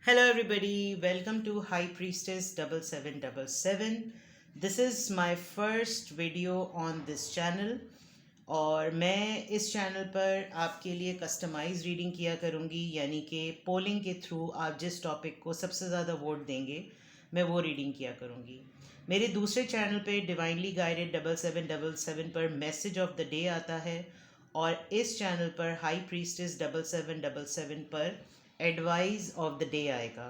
Hello, everybody. Welcome to High Priestess 7777. This is my first video on this channel. और मैं इस channel पर आपके लिए कस्टमाइज रीडिंग किया करूँगी, यानी कि पोलिंग के थ्रू आप जिस टॉपिक को सबसे ज़्यादा वोट देंगे मैं वो रीडिंग किया करूँगी। मेरे दूसरे चैनल पे डिवाइनली गाइडेड 7777 पर मैसेज ऑफ द डे आता है, और इस चैनल पर हाई प्रीस्टेस 7777 पर एडवाइस ऑफ द डे आएगा।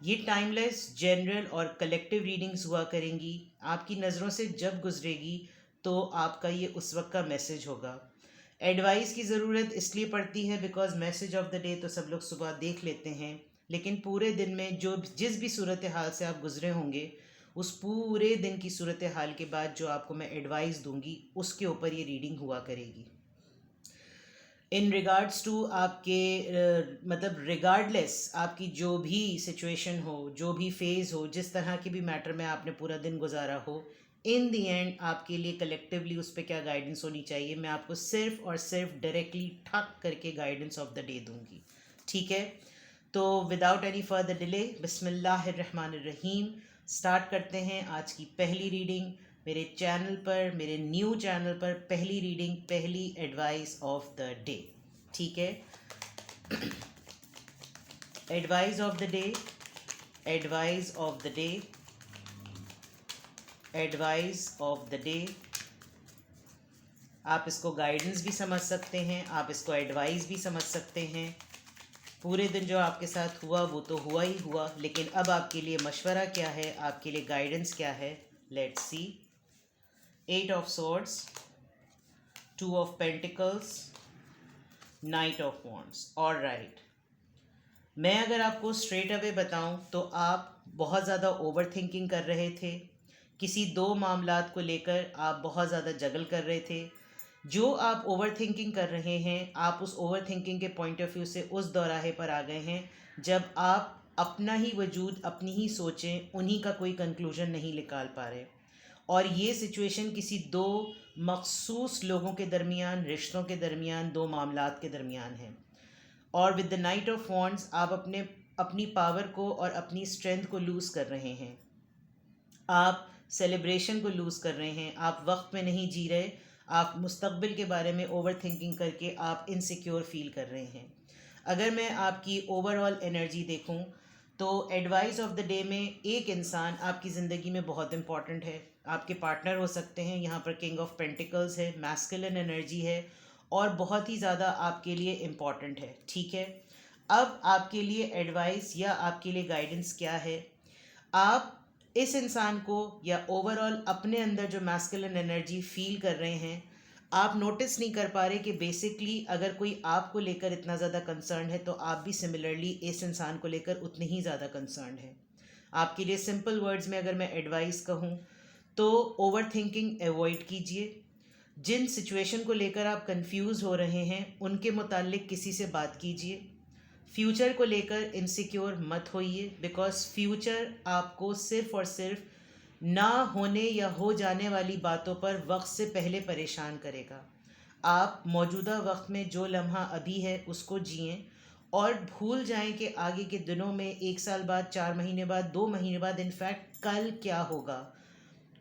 ये टाइमलेस, जनरल और कलेक्टिव रीडिंग्स हुआ करेंगी। आपकी नज़रों से जब गुजरेगी तो आपका ये उस वक्त का मैसेज होगा। एडवाइस की ज़रूरत इसलिए पड़ती है because message of the day तो सब लोग सुबह देख लेते हैं, लेकिन पूरे दिन में जिस भी सूरत हाल से आप गुजरे होंगे, उस पूरे दिन की सूरत हाल के बाद जो आपको मैं एडवाइस दूंगी उसके ऊपर ये रीडिंग हुआ करेगी। इन रिगार्ड्स टू आपके मतलब रिगार्डलेस आपकी जो भी सिचुएशन हो, जो भी फेज़ हो, जिस तरह के भी मैटर में आपने पूरा दिन गुजारा हो, इन दी एंड आपके लिए कलेक्टिवली उस पर क्या गाइडेंस होनी चाहिए, मैं आपको सिर्फ और सिर्फ डायरेक्टली ठक करके गाइडेंस ऑफ द डे दूंगी। ठीक है, तो विदाउट एनी फर्दर डिले बिस्मिल्लाहिर्रहमानिर्रहीम स्टार्ट करते हैं आज की पहली रीडिंग। मेरे चैनल पर, मेरे न्यू चैनल पर पहली रीडिंग, पहली एडवाइस ऑफ द डे। ठीक है, advice of the day, advice of the day, advice of the day. आप इसको गाइडेंस भी समझ सकते हैं, आप इसको एडवाइस भी समझ सकते हैं। पूरे दिन जो आपके साथ हुआ वो तो हुआ ही हुआ, लेकिन अब आपके लिए मशवरा क्या है, आपके लिए गाइडेंस क्या है, let's see. 8 of swords, 2 of pentacles, Knight of wands। All right, मैं अगर आपको स्ट्रेट अवे बताऊं तो आप बहुत ज़्यादा ओवर थिंकिंग कर रहे थे। किसी दो मामलात को लेकर आप बहुत ज़्यादा जगल कर रहे थे। जो आप ओवर थिंकिंग कर रहे हैं, आप उस ओवर थिंकिंग के पॉइंट ऑफ व्यू से उस दौराहे पर आ गए हैं जब आप अपना ही वजूद, अपनी ही सोचें, उन्हीं का कोई कंक्लूजन नहीं निकाल पा रहे। और ये सिचुएशन किसी दो मखसूस लोगों के दरमियान, रिश्तों के दरमियान, दो मामलात के दरमियान है। और with the night of wands आप अपनी पावर को और अपनी स्ट्रेंथ को लूज़ कर रहे हैं। आप सेलिब्रेशन को लूज़ कर रहे हैं, आप वक्त में नहीं जी रहे, आप मुस्तकबिल के बारे में ओवर थिंकिंग करके आप इनसिक्योर फील कर रहे हैं। अगर मैं आपकी ओवरऑल एनर्जी देखूं तो एडवाइस ऑफ द डे में एक इंसान आपकी ज़िंदगी में बहुत इंपॉर्टेंट है। आपके पार्टनर हो सकते हैं, यहाँ पर किंग ऑफ पेंटिकल्स है, मैस्कुलिन एनर्जी है और बहुत ही ज़्यादा आपके लिए इम्पॉर्टेंट है। ठीक है, अब आपके लिए एडवाइस या आपके लिए गाइडेंस क्या है। आप इस इंसान को या ओवरऑल अपने अंदर जो मैस्कुलिन एनर्जी फील कर रहे हैं, आप नोटिस नहीं कर पा रहे कि बेसिकली अगर कोई आपको लेकर इतना ज़्यादा कंसर्न है तो आप भी सिमिलरली इस इंसान को लेकर उतने ही ज़्यादा कंसर्न है। आपके लिए सिंपल वर्ड्स में अगर मैं एडवाइस कहूँ तो ओवर थिंकिंग अवॉइड कीजिए। जिन सिचुएशन को लेकर आप कंफ्यूज हो रहे हैं उनके मुतालिक किसी से बात कीजिए। फ्यूचर को लेकर इनसिक्योर मत होइए, बिकॉज फ्यूचर आपको सिर्फ और सिर्फ ना होने या हो जाने वाली बातों पर वक्त से पहले परेशान करेगा। आप मौजूदा वक्त में जो लम्हा अभी है उसको जिएं और भूल जाएं कि आगे के दिनों में, 1 साल बाद, 4 महीने बाद, 2 महीने बाद, इनफैक्ट कल क्या होगा।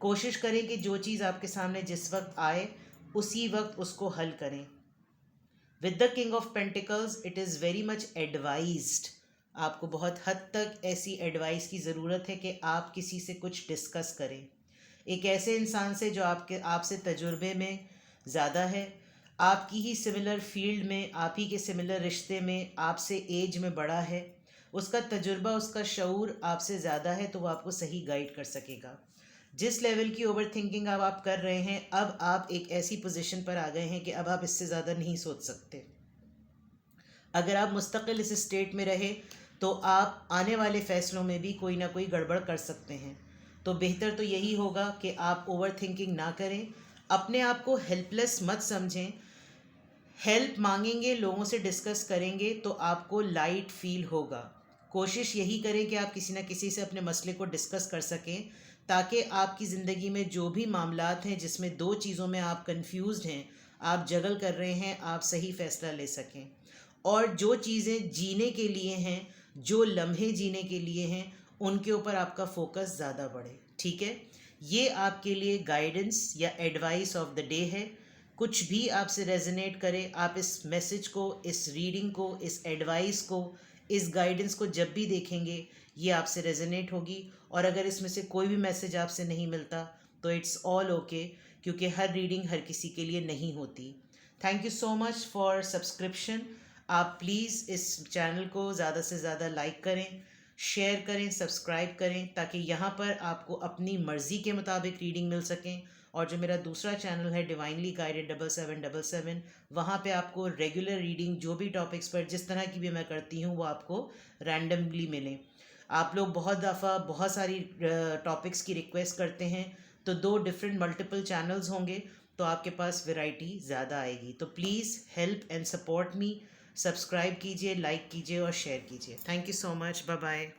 कोशिश करें कि जो चीज़ आपके सामने जिस वक्त आए उसी वक्त उसको हल करें। With the king of pentacles it is very much advised, आपको बहुत हद तक ऐसी एडवाइस की ज़रूरत है कि आप किसी से कुछ डिस्कस करें, एक ऐसे इंसान से जो आपसे तजुर्बे में ज़्यादा है, आपकी ही सिमिलर फील्ड में, आप ही के सिमिलर रिश्ते में, आपसे एज में बड़ा है, उसका तजुर्बा, उसका शऊर आपसे ज़्यादा है, तो वो आपको सही गाइड कर सकेगा। जिस लेवल की ओवर थिंकिंग अब आप कर रहे हैं, अब आप एक ऐसी पोजीशन पर आ गए हैं कि अब आप इससे ज़्यादा नहीं सोच सकते। अगर आप मुस्तकिल इस स्टेट में रहे तो आप आने वाले फ़ैसलों में भी कोई ना कोई गड़बड़ कर सकते हैं। तो बेहतर तो यही होगा कि आप ओवर थिंकिंग ना करें, अपने आप को हेल्पलेस मत समझें। हेल्प मांगेंगे, लोगों से डिस्कस करेंगे तो आपको लाइट फील होगा। कोशिश यही करें कि आप किसी न किसी से अपने मसले को डिस्कस कर सकें, ताकि आपकी ज़िंदगी में जो भी मामलात हैं जिसमें दो चीज़ों में आप कंफ्यूज्ड हैं, आप जगल कर रहे हैं, आप सही फ़ैसला ले सकें। और जो चीज़ें जीने के लिए हैं, जो लम्हे जीने के लिए हैं उनके ऊपर आपका फोकस ज़्यादा बढ़े। ठीक है, ये आपके लिए गाइडेंस या एडवाइस ऑफ द डे है। कुछ भी आपसे रेजोनेट करे, आप इस मैसेज को, इस रीडिंग को, इस एडवाइस को, इस गाइडेंस को जब भी देखेंगे ये आपसे रेजोनेट होगी। और अगर इसमें से कोई भी मैसेज आपसे नहीं मिलता तो इट्स ऑल ओके, क्योंकि हर रीडिंग हर किसी के लिए नहीं होती। Thank you so much for subscription. आप प्लीज़ इस चैनल को ज़्यादा से ज़्यादा लाइक करें, शेयर करें, सब्सक्राइब करें, ताकि यहाँ पर आपको अपनी मर्ज़ी के मुताबिक रीडिंग मिल सकें। और जो मेरा दूसरा चैनल है डिवाइनली गाइडेड 7777, वहाँ पे आपको रेगुलर रीडिंग जो भी टॉपिक्स पर जिस तरह की भी मैं करती हूँ वो आपको रैंडमली मिलें। आप लोग बहुत दफ़ा बहुत सारी टॉपिक्स की रिक्वेस्ट करते हैं, तो 2 डिफरेंट मल्टीपल चैनल्स होंगे तो आपके पास वैरायटी ज़्यादा आएगी। तो please help and support me, subscribe कीजिए, लाइक कीजिए और शेयर कीजिए। Thank you so much, bye bye.